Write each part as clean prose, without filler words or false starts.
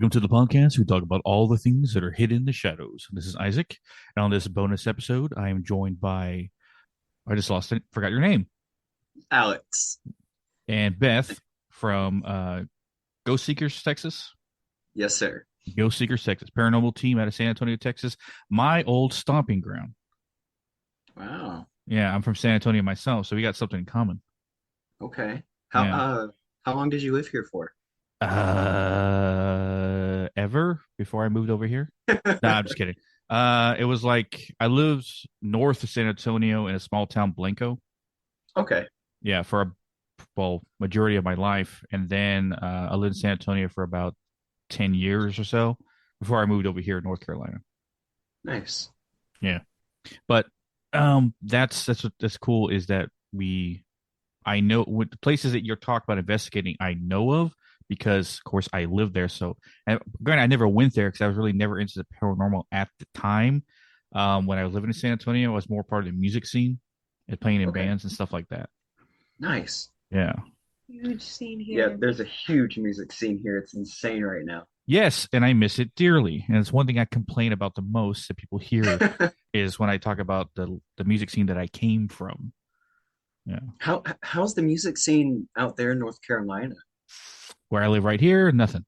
Welcome to the podcast. We talk about all the things that are hidden in the shadows. This is Isaac, and on this bonus episode, I am joined by I just lost it, forgot your name, Alex. and Beth from Ghost Seekers, Texas. Yes, sir. Ghost Seekers, Texas, paranormal team out of San Antonio, Texas, my old stomping ground. Wow. Yeah, I'm from San Antonio myself, so we got something in common. Okay. How Yeah. uh how long did you live here for? Ever before I moved over here? Nah, I'm just kidding. It was like I lived north of San Antonio in a small town, Blanco. Okay. Yeah, for a majority of my life, and then I lived in San Antonio for about 10 years or so before I moved over here in North Carolina. Nice. Yeah, but that's cool is that I know what the places that you're talking about investigating I know of because of course I lived there. So, and granted, I never went there because I was really never into the paranormal at the time. When I was living in San Antonio, I was more part of the music scene and playing in Okay. bands and stuff like that. Nice. Yeah. Huge scene Yeah, here. there's a huge music scene here. It's insane right now. Yes, and I miss it dearly. And it's one thing I complain about the most that people hear is when I talk about the music scene that I came from. Yeah. How's the music scene out there in North Carolina? Where I live right here, nothing.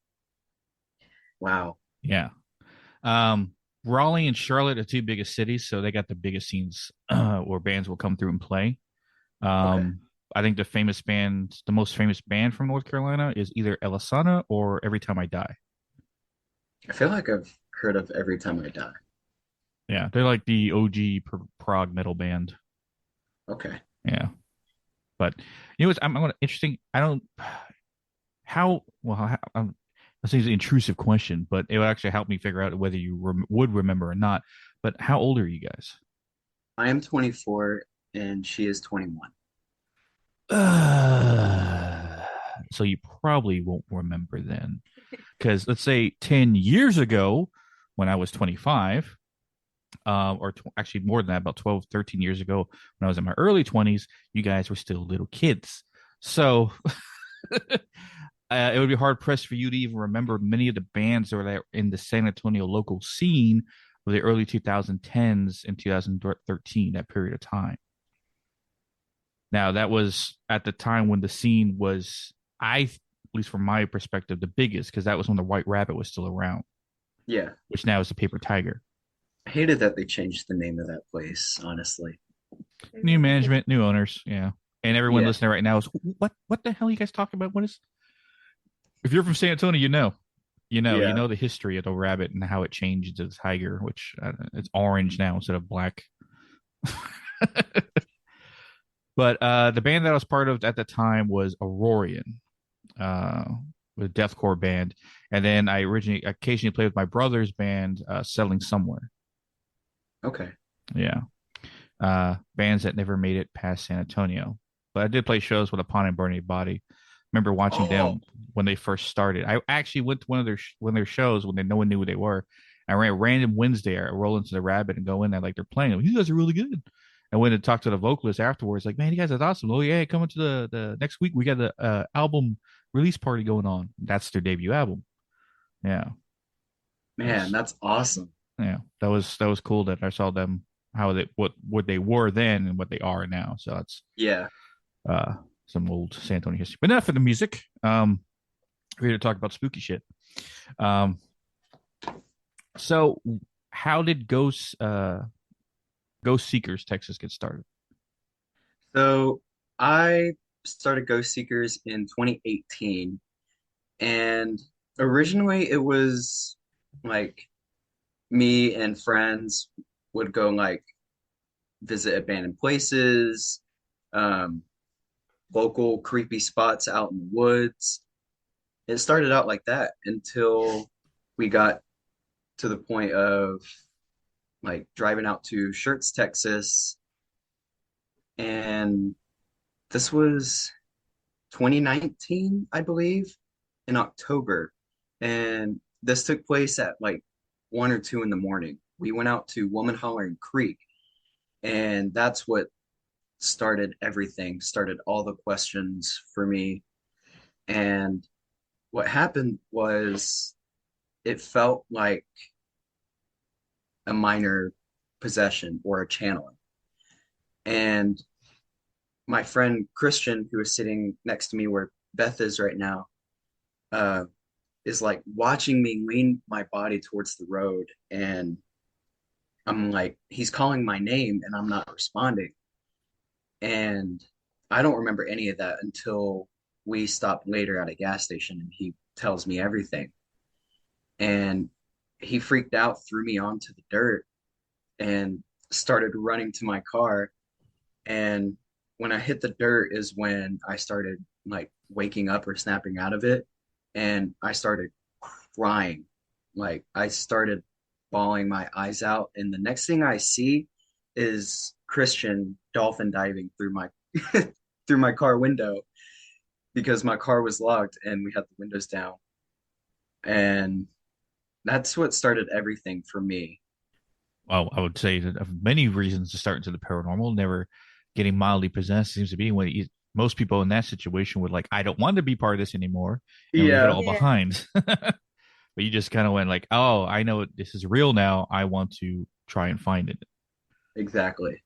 Wow. Yeah. Um, Raleigh and Charlotte are two biggest cities, so they got the biggest scenes where bands will come through and play. Okay. I think the most famous band from North Carolina is either Elisana or Every Time I Die. I feel like I've heard of Every Time I Die. Yeah, they're like the OG prog metal band. Okay. Yeah, but you know what's I'm gonna interesting. I don't how well how, I think it's an intrusive question, but it would actually help me figure out whether you would remember or not. But how old are you guys? I am 24 and she is 21. So you probably won't remember then. Because let's say 10 years ago, when I was 25, actually more than that, about 12, 13 years ago, when I was in my early 20s, you guys were still little kids. So it would be hard pressed for you to even remember many of the bands that were in the San Antonio local scene of the early 2010s and 2013, that period of time. Now, that was at the time when the scene was, at least from my perspective, the biggest, because that was when the White Rabbit was still around, Yeah. which now is the Paper Tiger. I hated that they changed the name of that place, honestly. New management, new owners, yeah. And everyone Yeah. listening right now is, what the hell are you guys talking about? What is, if you're from San Antonio, you Yeah. know the history of the rabbit and how it changed to the tiger, which it's orange now instead of black. But the band that I was part of at the time was Aurorian, uh, with a deathcore band, and then I originally occasionally played with my brother's band, Settling Somewhere. Okay. Yeah, bands that never made it past San Antonio, but I did play shows with Upon and Burning Body. Remember watching Oh, them when they first started. I actually went to one of their shows when no one knew who they were. I ran a random Wednesday. I roll into the Rabbit and go in there like they're playing. You guys are really good. I went and talked to the vocalist afterwards. Like, man, you guys are awesome. Oh yeah, coming to the next week. We got the album release party going on. That's their debut album. Yeah, that man, was that's awesome. that was cool that I saw them how they what they were then and what they are now. So that's Yeah. uh some old San Antonio history. But enough for the music. We're here to talk about spooky shit. Um, so how did Ghost Seekers Texas get started? So I started Ghost Seekers in 2018, and originally it was like me and friends would go like visit abandoned places, um, local creepy spots out in the woods. It started out like that until we got to the point of like driving out to Shirts, Texas, and this was 2019, I believe, in October. And this took place at like 1 or 2 in the morning. We went out to Woman Hollering Creek, and that's what started everything, started all the questions for me. And what happened was it felt like a minor possession or a channeling. And my friend Christian, who is sitting next to me where Beth is right now, uh, is like watching me lean my body towards the road. And I'm like, he's calling my name and I'm not responding. And I don't remember any of that until we stopped later at a gas station and he tells me everything. And he freaked out, threw me onto the dirt, and started running to my car. And when I hit the dirt is when I started like waking up or snapping out of it. And I started crying. Like I started bawling my eyes out. And the next thing I see is Christian dolphin diving through my through my car window because my car was locked and we had the windows down. And that's what started everything for me. Well, I would say that of many reasons to start into the paranormal, never getting mildly possessed seems to be when most people in that situation would like, I don't want to be part of this anymore, and leave it Yeah, all Yeah. behind. But you just kind of went like, oh, I know this is real now. I want to try and find it. exactly.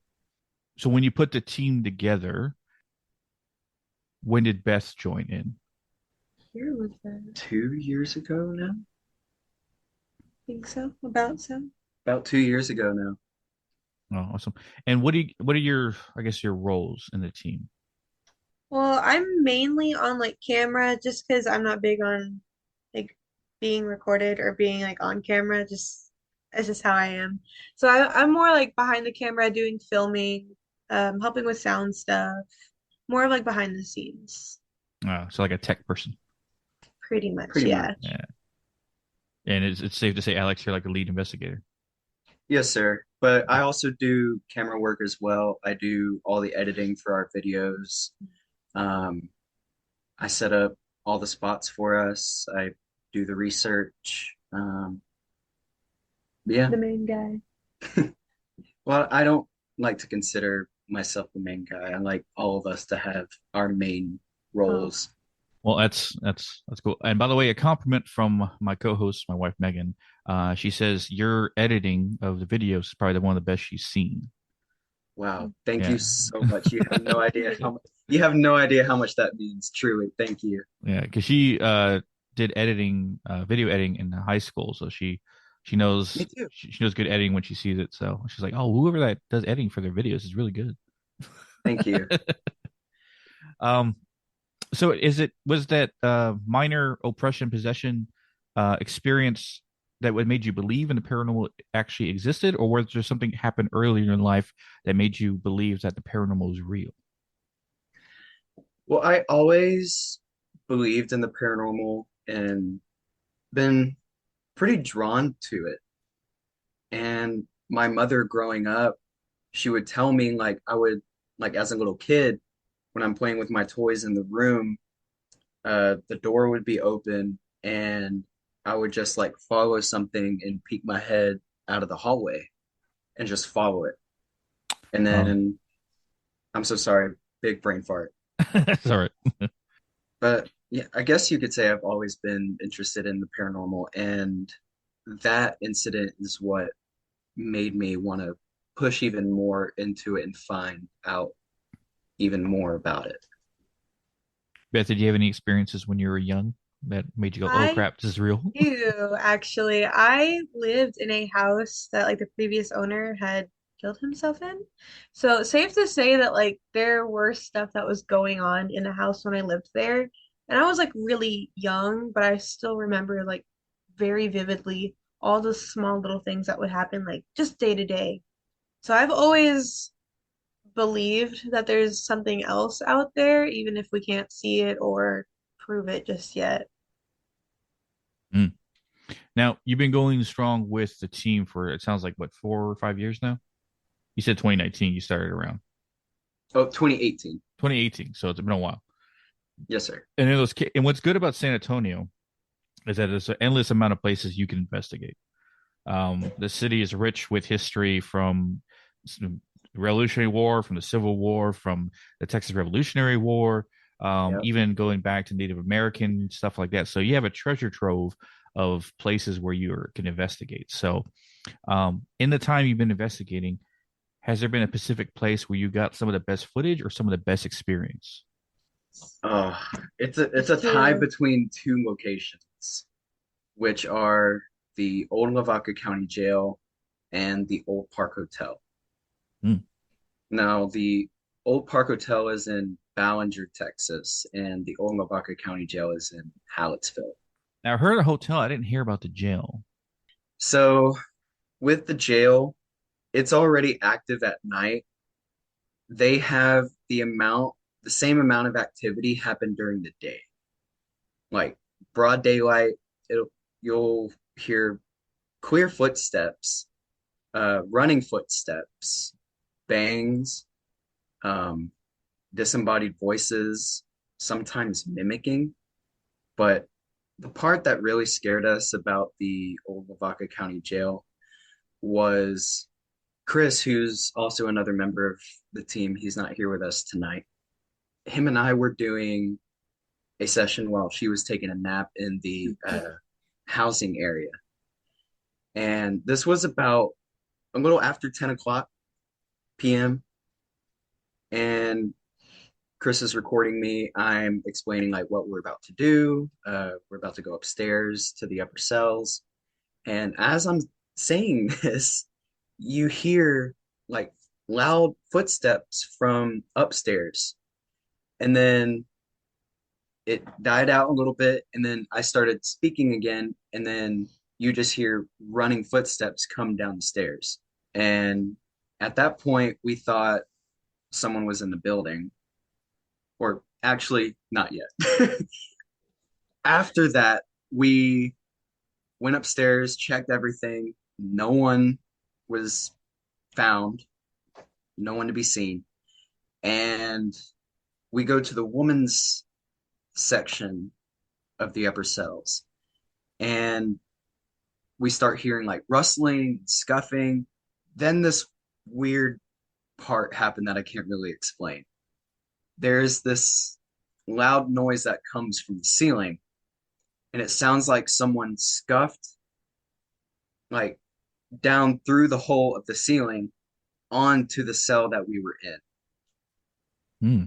So when you put the team together, when did Beth join in? Here was that. 2 years ago now? Think so? About so? About 2 years ago now. Oh, awesome. And what are your, I guess, your roles in the team? Well, I'm mainly on like camera just because I'm not big on like being recorded or being like on camera. Just it's just how I am. So I'm more like behind the camera doing filming, helping with sound stuff, more of like behind the scenes. So like a tech person. Pretty much, Pretty yeah. much. Yeah. And it's safe to say, Alex, you're like a lead investigator. Yes, sir. But I also do camera work as well. I do all the editing for our videos. Um, I set up all the spots for us. I do the research. Yeah. The main guy. Well, I don't like to consider myself the main guy. I like all of us to have our main Oh, roles. Well, that's cool. And by the way, a compliment from my co-host, my wife Megan. She says your editing of the videos is probably one of the best she's seen. Wow. Thank you Yeah, so much. You have no idea how much that means. Truly. Thank you. yeah, because she did editing, video editing in high school, so she Me knows too. she knows good editing when she sees it. So she's like, oh, whoever that does editing for their videos is really good. Thank you. um, so was that minor oppression possession experience that what made you believe in the paranormal actually existed, or was there something happened earlier in life that made you believe that the paranormal is real? Well, I always believed in the paranormal and been pretty drawn to it. And my mother growing up, she would tell me like I would like as a little kid when I'm playing with my toys in the room, the door would be open and I would just like follow something and peek my head out of the hallway and just follow it. And Oh, then I'm so sorry, big brain fart. that's all right. But yeah, I guess you could say I've always been interested in the paranormal, and that incident is what made me want to push even more into it and find out even more about it. Beth, did you have any experiences when you were young that made you go, "Oh I crap, this is real"? do actually. I lived in a house that like the previous owner had killed himself in. So safe to say that like there were stuff that was going on in the house when I lived there. And I was like really young, but I still remember like very vividly all the small little things that would happen like just day to day. So I've always believed that there's something else out there, even if we can't see it or prove it just yet. Mm. Now you've been going strong with the team for it sounds like what 4 or 5 years now. You said 2019. You started around Oh, 2018. 2018, so it's been a while. Yes, sir. And what's good about San Antonio is that there's an endless amount of places you can investigate. The city is rich with history from the Revolutionary War, from the Civil War, from the Texas Revolutionary War, Yep. even going back to Native American stuff like that. So you have a treasure trove of places where you can investigate. So, in the time you've been investigating, has there been a specific place where you got some of the best footage or some of the best experience? Oh, it's There's a tie two. between two locations, which are the Old Lavaca County Jail and the Old Park Hotel. Hmm. Now, the Old Park Hotel is in Ballinger, Texas, and the Old Lavaca County Jail is in Hallettsville. Now, I heard a hotel. I didn't hear about the jail. So, with the jail, it's already active at night. They have the same amount of activity happen during the day. Like broad daylight, you'll hear clear footsteps, running footsteps, bangs, um, disembodied voices, sometimes mimicking. But the part that really scared us about the old Lavaca County Jail was Chris, who's also another member of the team. He's not here with us tonight. Him and I were doing a session while she was taking a nap in the housing area. And this was about a little after 10 o'clock p.m. And Chris is recording me. I'm explaining like what we're about to do. We're about to go upstairs to the upper cells. And as I'm saying this, you hear like loud footsteps from upstairs. And then it died out a little bit. And then I started speaking again. And then you just hear running footsteps come down the stairs. And at that point, we thought someone was in the building, or actually, not yet. After that, we went upstairs, checked everything. No one was found, no one to be seen. And we go to the woman's section of the upper cells. And we start hearing like rustling, scuffing. Then this weird part happened that I can't really explain. There's this loud noise that comes from the ceiling, and it sounds like someone scuffed like down through the hole of the ceiling onto the cell that we were in. Hmm.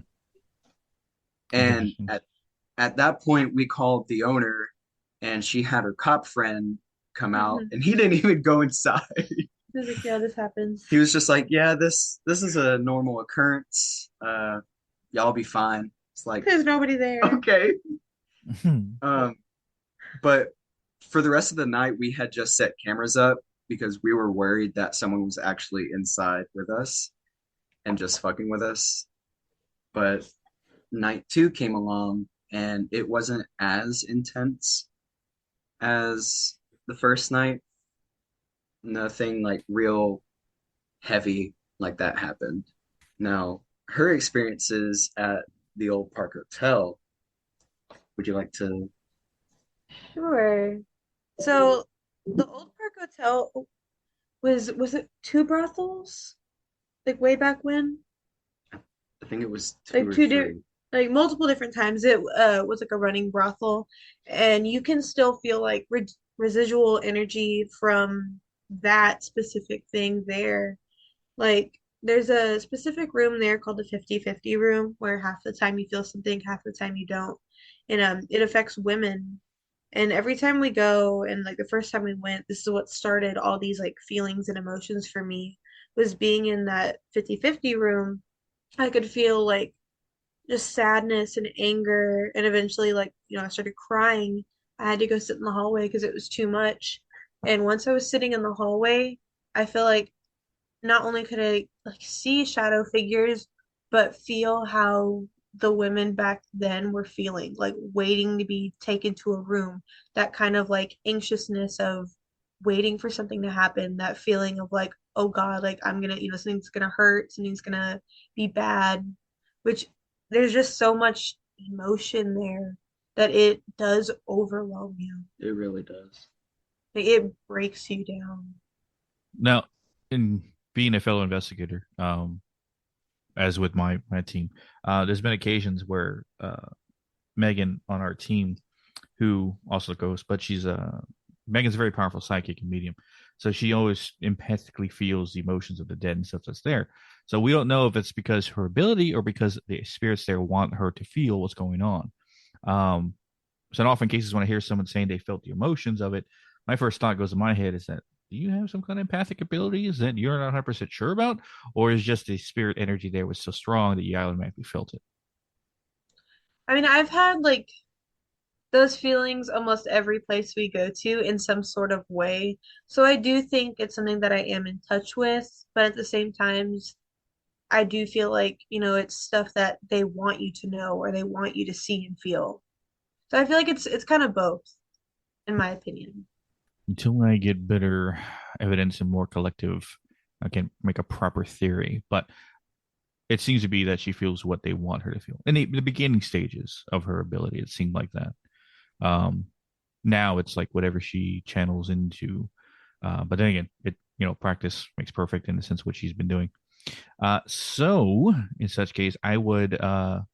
And Interesting. at that point, we called the owner, and she had her cop friend come out, Mhm. and he didn't even go inside. I was like, yeah, this happens. He was just like, "Yeah, this is a normal occurrence. Y'all be fine." It's like, There's nobody there. okay. Um, but for the rest of the night, we had just set cameras up because we were worried that someone was actually inside with us and just fucking with us. But night two came along and it wasn't as intense as the first night. Nothing like real heavy like that happened. Now, her experiences at the old Park Hotel, would you like to? Sure. So the old Park Hotel was it two brothels? Like way back when? I think it was two Like or two di three. like multiple different times. It was like a running brothel, and you can still feel like residual energy from that specific thing there. Like there's a specific room there called the 50-50 room where half the time you feel something, half the time you don't. And it affects women. And every time we go, and like the first time we went, this is what started all these like feelings and emotions for me was being in that 50-50 room. I could feel like just sadness and anger, and eventually like, I started crying. I had to go sit in the hallway because it was too much. And once I was sitting in the hallway, I feel like not only could I like see shadow figures, but feel how the women back then were feeling, like waiting to be taken to a room. That kind of like anxiousness of waiting for something to happen, that feeling of like, oh God, like I'm gonna, something's gonna hurt, something's gonna be bad, which there's just so much emotion there that it does overwhelm you. It really does. Like it breaks you down. Now, in being a fellow investigator, as with my team, there's been occasions where Megan on our team, who also goes, but she's Megan's a very powerful psychic and medium. So she always empathically feels the emotions of the dead and stuff that's there. So we don't know if it's because her ability or because the spirits there want her to feel what's going on. Um, so in often cases when I hear someone saying they felt the emotions of it, my first thought goes in my head is that, do you have some kind of empathic abilities that you're not 100% sure about? Or is just the spirit energy there was so strong that you automatically felt it? I mean, I've had like those feelings almost every place we go to in some sort of way. So I do think it's something that I am in touch with, but at the same time, I do feel like, it's stuff that they want you to know or they want you to see and feel. So I feel like it's kind of both, in my opinion. Until I get better evidence and more collective, I can make a proper theory. But it seems to be that she feels what they want her to feel. In the beginning stages of her ability, it seemed like that. Um, Now it's like whatever she channels into. But then again, practice makes perfect in the sense of what she's been doing. So in such case, I would, if I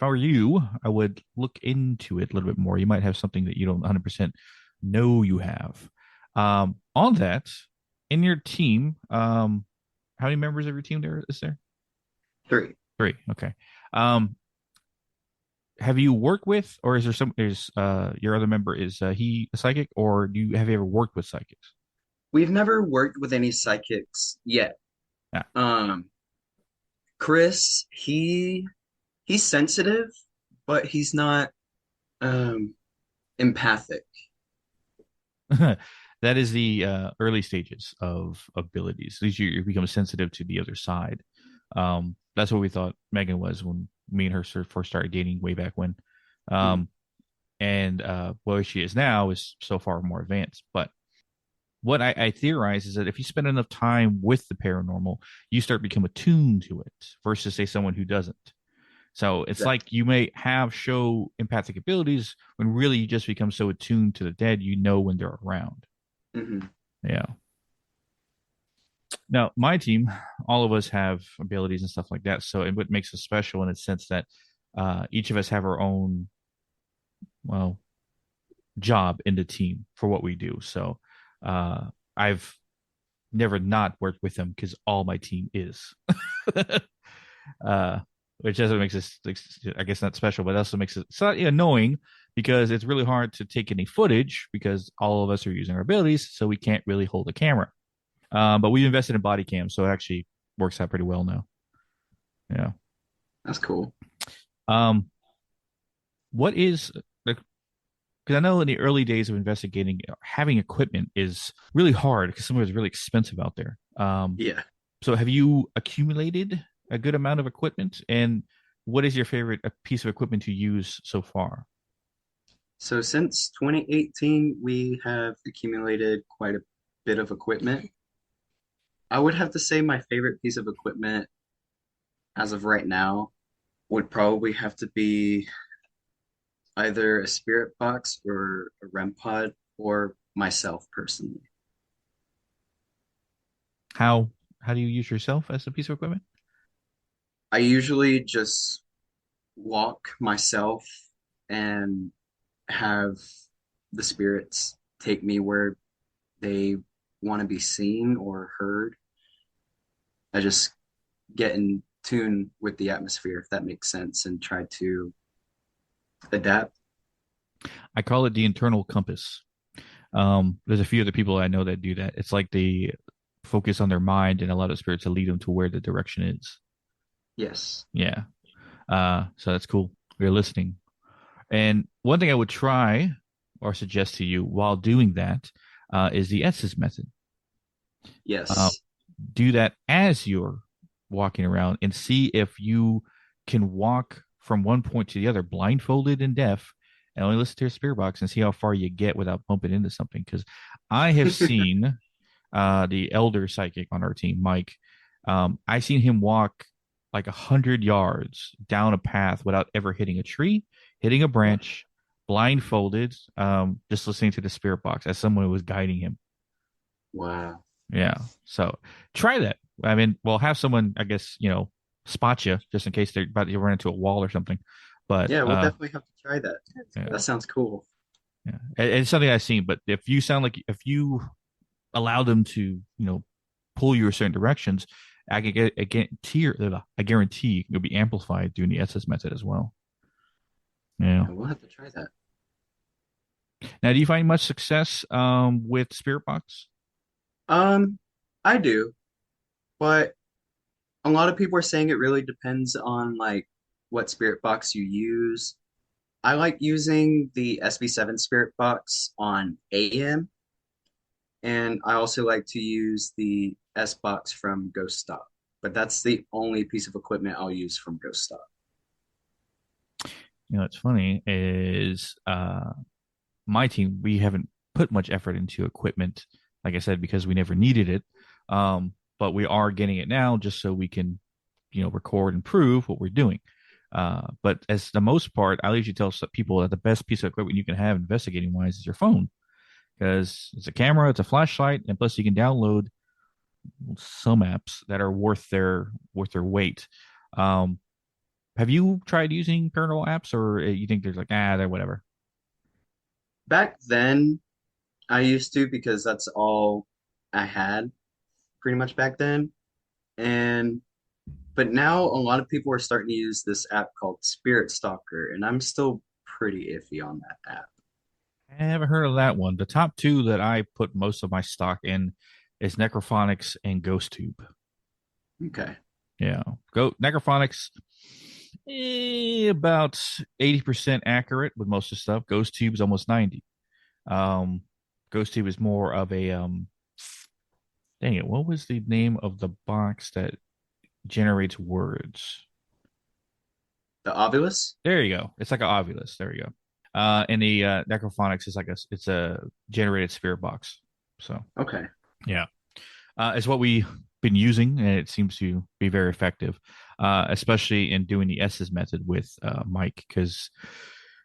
were you, I would look into it a little bit more. You might have something that you don't 100% know you have. On that, in your team, how many members of your team there is there? Three. Three. Okay. Um, have you worked with, or is there some? Is your other member he a psychic, or have you ever worked with psychics? We've never worked with any psychics yet. Yeah. Chris, he's sensitive, but he's not um empathic. That is the early stages of abilities. These you become sensitive to the other side. That's what we thought Megan was when me and her first started dating way back when. Mhm. Um, and where she is now is so far more advanced. But what I theorize is that if you spend enough time with the paranormal, you start become attuned to it versus say someone who doesn't. So it's Exactly. like you may have show empathic abilities when really you just become so attuned to the dead, you know when they're around. Hmm. Yeah. Now, my team, all of us have abilities and stuff like that. So it what makes us special in a sense that each of us have our own, well, job in the team for what we do. So I've never not worked with them because all my team is. uh, which doesn't make us, I guess, not special, but also makes it slightly annoying because it's really hard to take any footage because all of us are using our abilities, so we can't really hold a camera. But we've invested in body cam, so it actually works out pretty well now. Yeah. That's cool. Um, what is like? Because I know in the early days of investigating, having equipment is really hard because some of it's really expensive out there. Yeah. So have you accumulated a good amount of equipment? And what is your favorite piece of equipment to use so far? So since 2018, we have accumulated quite a bit of equipment. I would have to say my favorite piece of equipment as of right now would probably have to be either a spirit box or a REM pod or myself personally. How how do you use yourself as a piece of equipment? I usually just walk myself and have the spirits take me where they want to be seen or heard. I just get in tune with the atmosphere, if that makes sense, and try to adapt. I call it the internal compass. There's a few other people I know that do that. It's like they focus on their mind and allow the spirits to lead them to where the direction is. Yes. Yeah. So that's cool. You're listening. And one thing I would try or suggest to you while doing that is the S's method. Uh, Yes. do that as you're walking around and see if you can walk from one point to the other blindfolded and deaf and only listen to your spirit box and see how far you get without bumping into something. Because I have seen the elder psychic on our team, Mike. I seen him walk like 100 yards down a path without ever hitting a tree, hitting a Wow. branch, blindfolded, just listening to the spirit box as someone was guiding him. Wow. Yeah. So try that. I mean, well, have someone, I guess, spot you just in case they're about to run into a wall or something. But Yeah, we'll definitely have to try that. yeah. That sounds cool. Yeah, it's something I've seen. But if you sound like if you allow them to, pull you in certain directions, I guarantee you'll be amplified doing the SS method as well. Yeah. I will have to try that. Now, do you find much success with Spirit Box? Um, I do, but a lot of people are saying it really depends on like what spirit box you use. I like using the SB7 spirit box on AM, and I also like to use the S box from Ghost Stop. But that's the only piece of equipment I'll use from Ghost Stop. What's funny is my team, we haven't put much effort into equipment, like I said, because we never needed it. But we are getting it now just so we can, record and prove what we're doing. But as the most part, I usually tell people that the best piece of equipment you can have investigating wise is your phone because it's a camera, it's a flashlight, and plus you can download some apps that are worth their weight. Um, have you tried using paranormal apps, or you think there's like they're whatever? Back then, I used to because that's all I had pretty much back then. And but now a lot of people are starting to use this app called Spirit Stalker, and I'm still pretty iffy on that app. I haven't heard of that one. The top two that I put most of my stock in is Necrophonics and GhostTube. Okay. Yeah, go Necrophonics. About 80% accurate with most of the stuff. GhostTube is almost 90. Um, GhostTube is more of a dang it, what was the name of the box that generates words? The Ovilus? There you go. It's like an Ovilus. There you go. And the Necrophonics is it's a generated spirit box. So Okay. yeah, it's what we've been using, and it seems to be very effective, especially in doing the S's method with Mike, because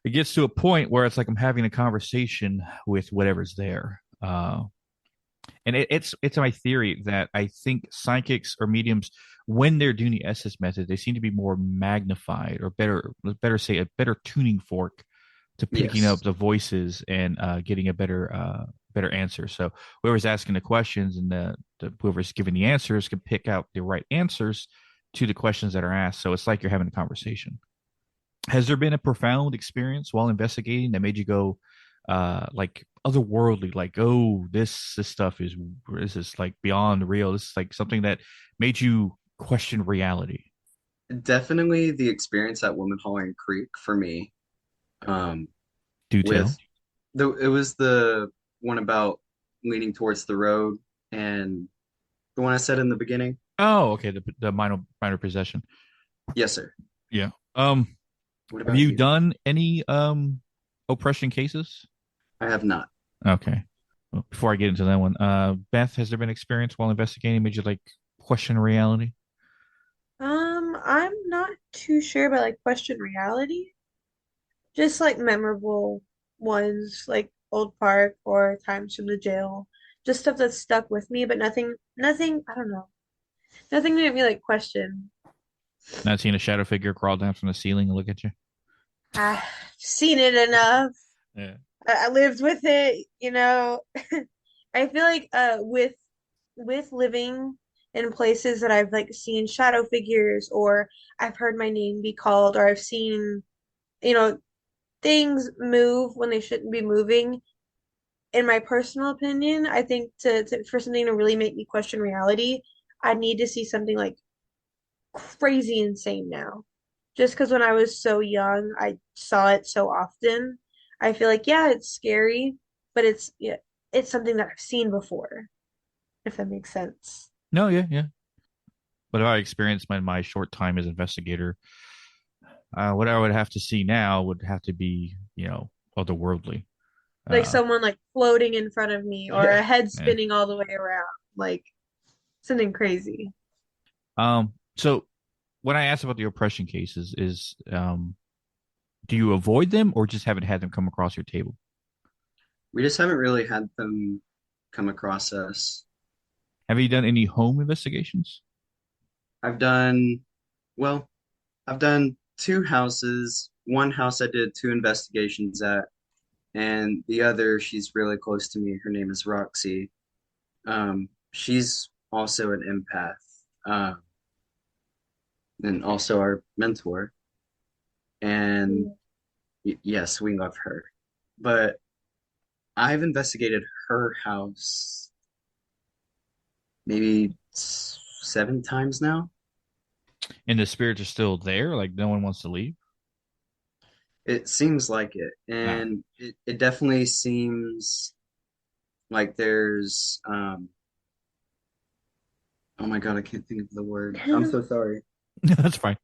it gets to a point where it's like I'm having a conversation with whatever's there. And it's my theory that I think psychics or mediums, when they're doing the SS method, they seem to be more magnified, or better say, a better tuning fork to picking up Yes. the voices and getting a better answer. So whoever's asking the questions and whoever's giving the answers can pick out the right answers to the questions that are asked. So it's like you're having a conversation. Has there been a profound experience while investigating that made you go like otherworldly, like, oh, this stuff is like beyond real, this is like something that made you question reality? Definitely the experience at Woman Hollering Creek for me. Um, Do tell. with it was the one about leaning towards the road and the one I said in the beginning. Oh, okay, the minor possession. Yes, sir. Yeah. What Have about you you? done any oppression cases? I have not. Okay. Well, before I get into that one, Beth, has there been experience while investigating made you like question reality? I'm not too sure about like question reality. Just like memorable ones, like Old Park or Times from the Jail. Just stuff that's stuck with me, but nothing, I don't know. Nothing made me like question. Not seeing a shadow figure crawl down from the ceiling and look at you? I've seen it enough. Yeah. I lived with it. I feel like with living in places that I've like seen shadow figures or I've heard my name be called or I've seen, you know, things move when they shouldn't be moving. In my personal opinion, I think for something to really make me question reality, I need to see something like crazy insane now. Just because when I was so young, I saw it so often. I feel like, yeah, it's scary, but it's something that I've seen before, if that makes sense. No, yeah, yeah. What have I experienced in my short time as investigator? What I would have to see now would have to be, otherworldly. Like Uh, someone like floating in front of me or Yeah. a head yeah. spinning all the way around, like something crazy. So when I asked about the oppression cases, do you avoid them or just haven't had them come across your table? We just haven't really had them come across us. Have you done any home investigations? I've done, well, I've done two houses. One house I did two investigations at, and the other, she's really close to me. Her name is Roxy. She's also an empath, and also our mentor. And yes, we love her. But I've investigated her house maybe 7 times now. And the spirits are still there, like no one wants to leave. It seems like it. Ah, And it definitely seems like there's oh my God, I can't think of the word. I'm so sorry. that's fine.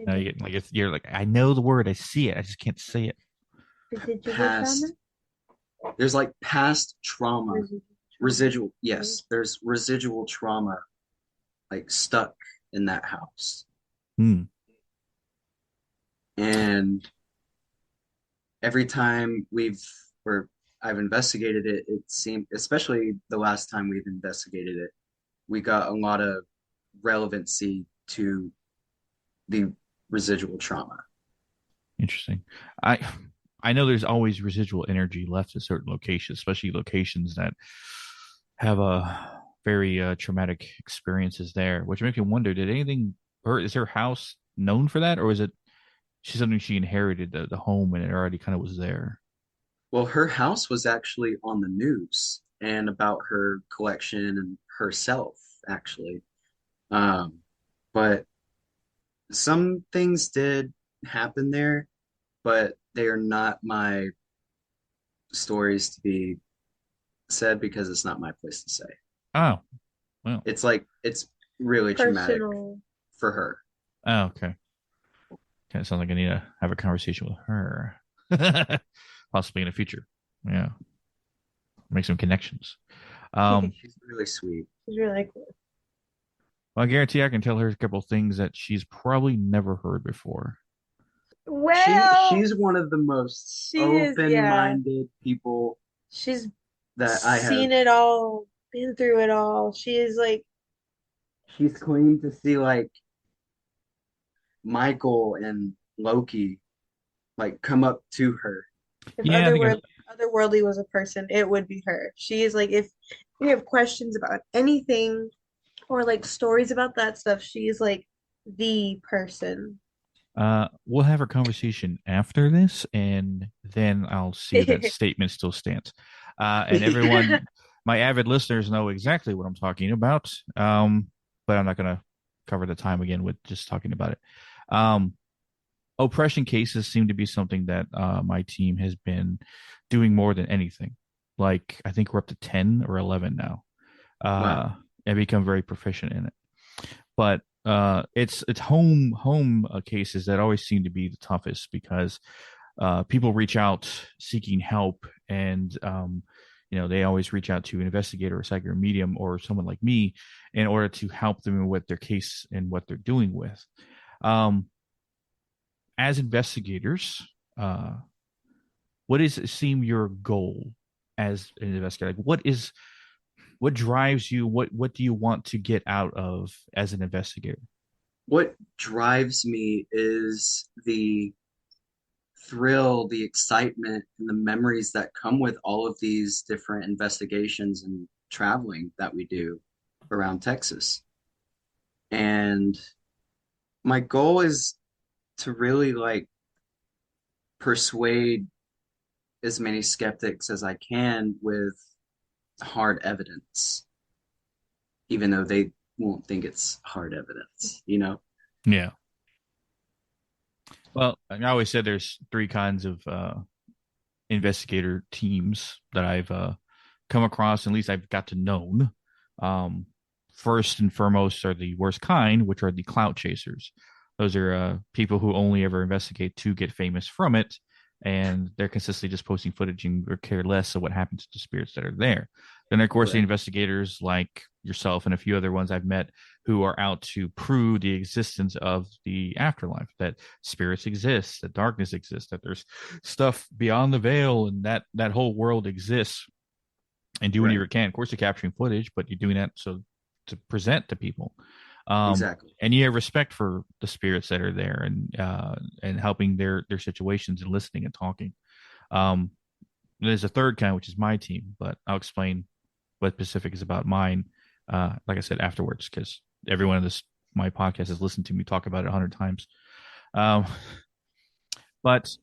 No, you get like you're like I know the word, I see it, I just can't say it. Residual trauma? Past there's like past trauma, Residual trauma. residual, yes, there's residual trauma like stuck in that house. Hmm. And every time or I've investigated it, it seemed, especially the last time we've investigated it, we got a lot of relevancy to the residual trauma. Interesting. I I know there's always residual energy left at certain locations, especially locations that have a very traumatic experiences there, which makes me wonder: did anything, or is her house known for that, or is it she's something she inherited the home and it already kind of was there? Well, her house was actually on the news and about her collection and herself, actually. Um, but some things did happen there, but they are not my stories to be said because it's not my place to say. Oh, well, It's really traumatic Personal. for her. oh, okay. Kind of sounds like I need to have a conversation with her, possibly in the future. Yeah, make some connections. Um, She's really sweet. She's really cool. well, I guarantee I can tell her a couple things that she's probably never heard before. Well, She's one of the most she is, yeah. open-minded people She's that I have. seen it all, been through it all. She is like, She's claimed to see like Michael and Loki like come up to her. if Yeah, I think otherworldly was a person, it would be her. She is like, if you have questions about anything or like stories about that stuff, she is like the person. we'll have our conversation after this, and then I'll see if that statement still stands. And everyone, my avid listeners know exactly what I'm talking about. But I'm not going to cover the time again with just talking about it. Um, oppression cases seem to be something that my team has been doing more than anything. Like I think we're up to 10 or 11 now. Wow. Uh, and become very proficient in it. But it's home cases that always seem to be the toughest because people reach out seeking help, and they always reach out to an investigator, a psychic or medium, or someone like me in order to help them with their case and what they're doing with. Um, as investigators, uh, what is seem your goal as an investigator? Like, what drives you? What do you want to get out of as an investigator? What drives me is the thrill, the excitement, and the memories that come with all of these different investigations and traveling that we do around Texas. And my goal is to really like persuade as many skeptics as I can with hard evidence, even though they won't think it's hard evidence, you know? Yeah. Well, I always said there's three kinds of investigator teams that I've come across, at least I've got to know. Um, first and foremost are the worst kind, which are the clout chasers. Those are people who only ever investigate to get famous from it, and they're consistently just posting footage and or care less of what happens to the spirits that are there. Then, of course, the Right, investigators like yourself and a few other ones I've met who are out to prove the existence of the afterlife, that spirits exist, that darkness exists, that there's stuff beyond the veil, and that whole world exists, and doing right, whatever you can. Of course, you're capturing footage, but you're doing that so to present to people. exactly. And you have respect for the spirits that are there, and helping their situations and listening and talking. Um, there's a third kind, which is my team, but I'll explain what specific is about mine. Like I said, afterwards, because everyone in this my podcast has listened to me talk about it 100 times. Um, but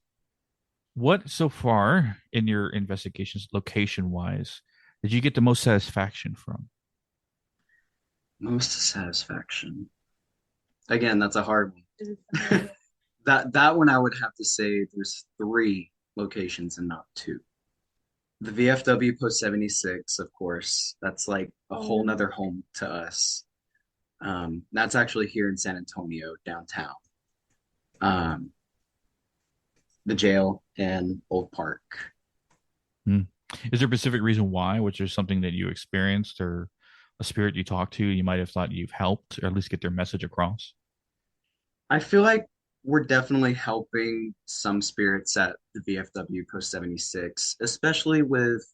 what so far in your investigations, location wise, did you get the most satisfaction from? Most satisfaction. Again, that's a hard Is it one. hard? That one I would have to say there's three locations and not two. The VFW Post 76, of course, that's like a Oh, whole yeah. nother home to us. That's actually here in San Antonio, downtown. Um, the jail and Old Park. Hmm. Is there a specific reason why? Which is something that you experienced or a spirit you talked to, you might have thought you've helped or at least get their message across? I feel like we're definitely helping some spirits at the VFW Post 76, especially with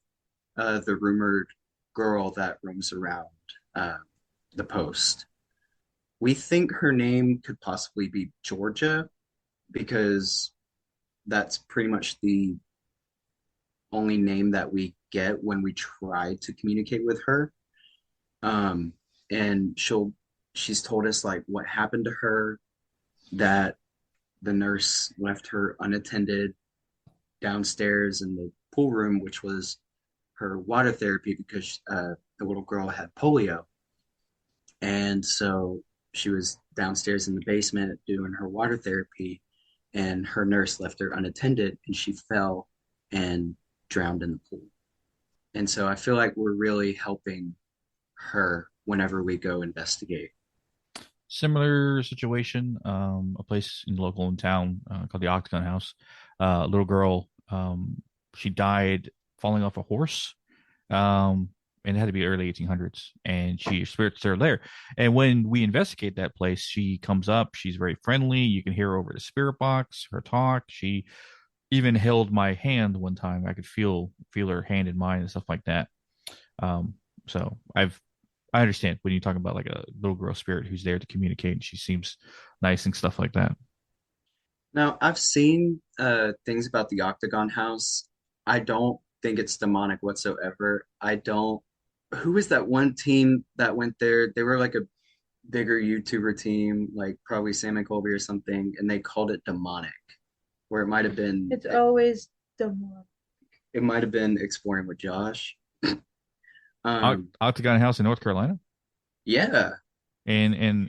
the rumored girl that roams around uh, the post. We think her name could possibly be Georgia because that's pretty much the only name that we get when we try to communicate with her. Um, and she's told us like what happened to her, that the nurse left her unattended downstairs in the pool room, which was her water therapy because the little girl had polio. And so she was downstairs in the basement doing her water therapy, and her nurse left her unattended, and she fell and drowned in the pool. And so I feel like we're really helping her whenever we go investigate. Similar situation, a place in local in town called the Octagon House. A little girl, she died falling off a horse, and it had to be early 1800s. And she spirits are there. And when we investigate that place, she comes up. She's very friendly. You can hear her over the spirit box, her talk. She even held my hand one time. I could feel her hand in mine and stuff like that. Um, so I understand when you talk about like a little girl spirit who's there to communicate and she seems nice and stuff like that. Now, I've seen things about the Octagon House. I don't think it's demonic whatsoever. I don't. Who was that one team that went there? They were like a bigger YouTuber team, like probably Sam and Colby or something, and they called it demonic, where it might have been It's always the one. it might have been exploring with Josh. Um, Octagon House in North Carolina, yeah, in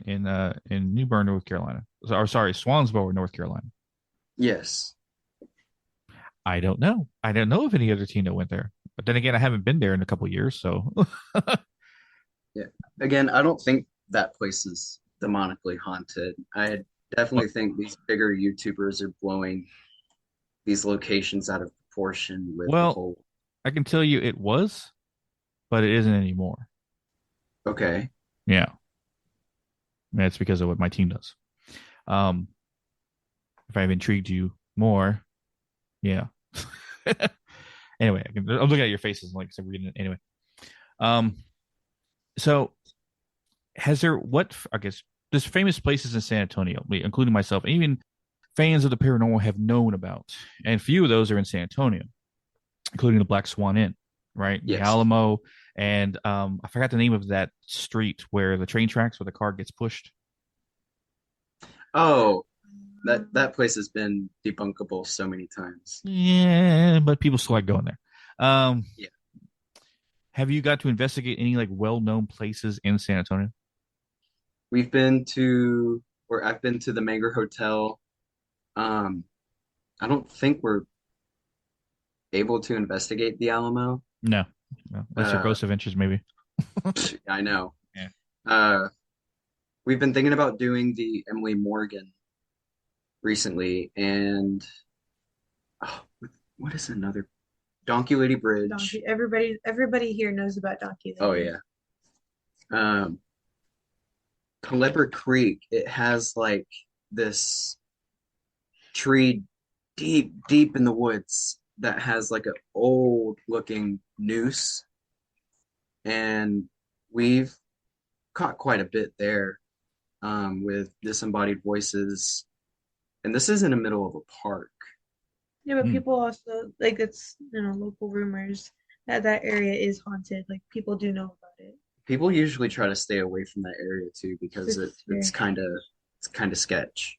New Bern, North Carolina. Or sorry, Swansboro, North Carolina. yes. I don't know. I don't know of any other team that went there. But then again, I haven't been there in a couple of years, so Yeah. Again, I don't think that place is demonically haunted. I definitely think these bigger YouTubers are blowing these locations out of proportion with the well, whole. I can tell you it was, but it isn't anymore. Okay. Yeah, that's because of what my team does. Um, if I've intrigued you more, yeah. Anyway, I'm looking at your faces, like I said, reading it anyway. Um, so has there what I guess there's famous places in San Antonio, including myself, and even fans of the paranormal have known about, and few of those are in San Antonio, including the Black Swan Inn, right? The Yes. Alamo, and I forgot the name of that street where the train tracks where the car gets pushed. Oh, that place has been debunkable so many times. Yeah, but people still like going there. Um, Yeah. have you got to investigate any like well-known places in San Antonio? We've been to, or I've been to the Manger Hotel. Um, I don't think we're able to investigate the Alamo. No, no. Lesser Uh, Ghost Adventures, maybe. I know. Yeah. Uh, we've been thinking about doing the Emily Morgan recently, and oh, what is another Donkey Lady Bridge? Donkey. Everybody here knows about Donkey Oh Lady. yeah. Um, Culebra Creek, it has like this tree deep in the woods that has like an old looking noose, and we've caught quite a bit there with disembodied voices. And this is in the middle of a park. Yeah, but Hmm. people also like it's local rumors that that area is haunted. Like people do know about it. People usually try to stay away from that area too because It's it's scary. kind of sketch.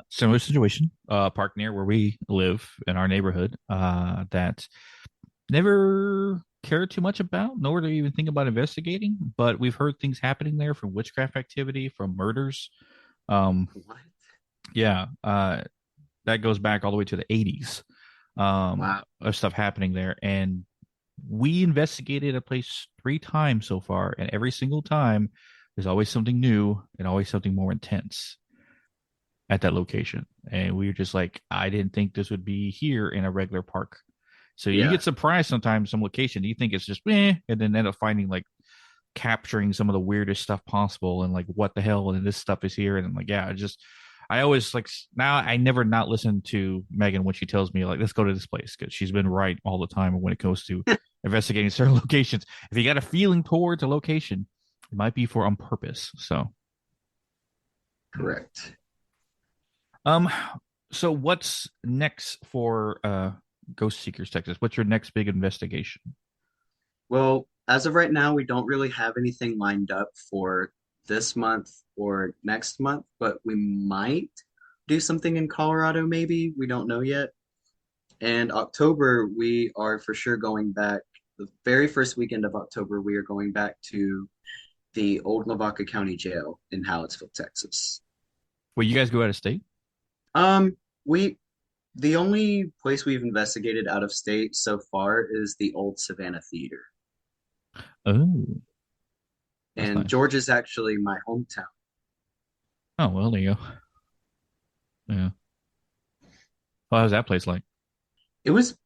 Similar situation, park near where we live in our neighborhood, that never cared too much about, nor do you even think about investigating. But we've heard things happening there from witchcraft activity, from murders. Um, What? yeah, that goes back all the way to the 80s, Wow. of stuff happening there. And we investigated a place 3 times so far, and every single time there's always something new and always something more intense at that location. And we were just like, I didn't think this would be here in a regular park. So you Yeah, get surprised sometimes some location. You think it's just and then end up finding like capturing some of the weirdest stuff possible and like what the hell and this stuff is here. And I'm like, yeah, it just I always like now I never not listen to Megan when she tells me like let's go to this place because she's been right all the time when it comes to investigating certain locations. If you got a feeling towards a location, it might be for on purpose. So yeah. correct. Um, so what's next for Ghost Seekers Texas? What's your next big investigation? Well, as of right now, we don't really have anything lined up for this month or next month, but we might do something in Colorado, maybe. We don't know yet. And October, we are for sure going back. The very first weekend of October, we are going back to the old Lavaca County Jail in Hallettsville, Texas. Well, you guys go out of state? Um, we the only place we've investigated out of state so far is the old Savannah Theater. Oh, that's And nice. Georgia's actually my hometown. Oh, well, there you go. Yeah. Well, how's that place like? It was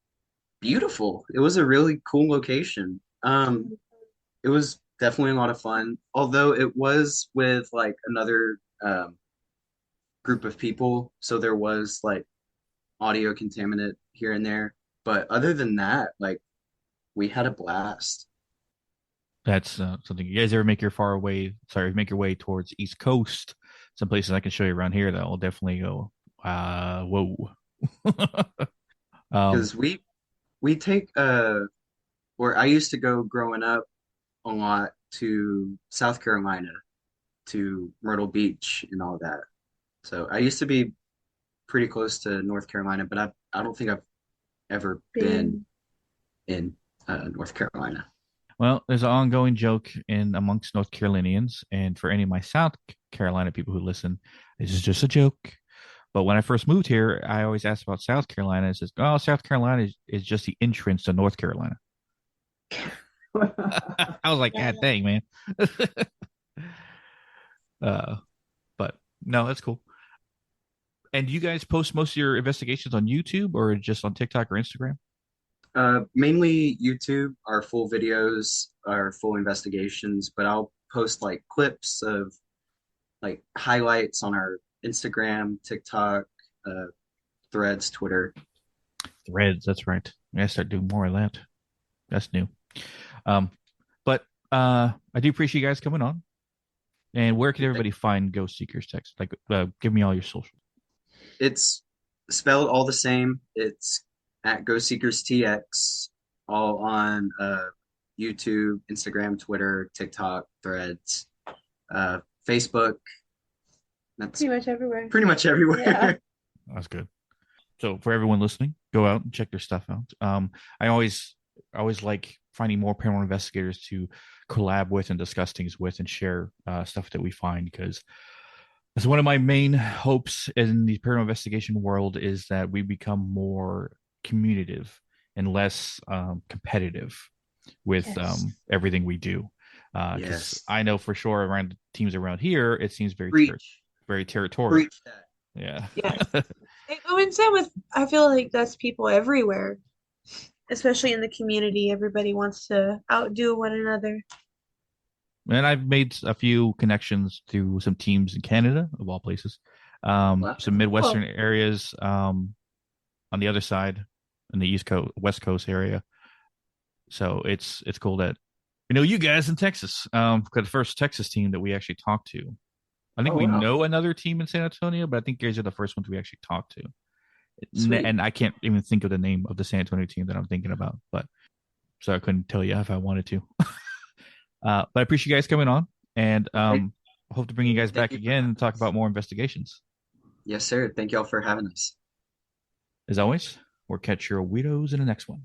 beautiful. It was a really cool location. It was definitely a lot of fun, although it was with like another group of people, so there was like audio contaminant here and there. But other than that, like we had a blast. That's something. You guys ever make your far away? Sorry, make your way towards East Coast. Some places I can show you around here that will definitely go. Whoa. um, Because we take where I used to go growing up a lot to South Carolina, to Myrtle Beach and all that. So I used to be pretty close to North Carolina, but I don't think I've ever been Been in North Carolina. well, there's an ongoing joke in amongst North Carolinians, and for any of my South Carolina people who listen, this is just a joke. But when I first moved here, I always asked about South Carolina. It says, "Oh, South Carolina is just the entrance to North Carolina." I was like, yeah. God dang, man. uh, but no, that's cool. And you guys post most of your investigations on YouTube or just on TikTok or Instagram? Mainly YouTube, our full videos, our full investigations, but I'll post like clips of like highlights on our Instagram, TikTok, uh, Threads, Twitter. Threads, that's right. I gotta start doing more of that. That's new. Um, but I do appreciate you guys coming on. And where can everybody find Ghost Seekers Text? Like, give me all your socials. It's spelled all the same. It's at Go Seekers TX, all on YouTube, Instagram, Twitter, TikTok, Threads, Facebook. That's Pretty much everywhere. pretty much Yeah. everywhere. That's good. So for everyone listening, go out and check their stuff out. I always like finding more paranormal investigators to collab with and discuss things with and share stuff that we find because it's one of my main hopes in the paranormal investigation world is that we become more communicative and less competitive with Yes. everything we do. Because Yes. I know for sure around teams around here, it seems Preach. very territorial. Preach that. Yeah. Yes. And same with, I feel like that's people everywhere, especially in the community. Everybody wants to outdo one another. And I've made a few connections to some teams in Canada, of all places, Wow. some Midwestern Cool. areas on the other side, in the East Coast, West Coast area. So it's cool that we know you guys in Texas. Got the first Texas team that we actually talked to. I think Oh we wow. know another team in San Antonio, but I think you guys are the first ones we actually talked to. Sweet. And I can't even think of the name of the San Antonio team that I'm thinking about, but so I couldn't tell you if I wanted to. But I appreciate you guys coming on, and Okay. hope to bring you guys Thank back you for again and having talk us. about more investigations. Yes, sir. Thank y'all for having us. As always, we'll catch your weirdos in the next one.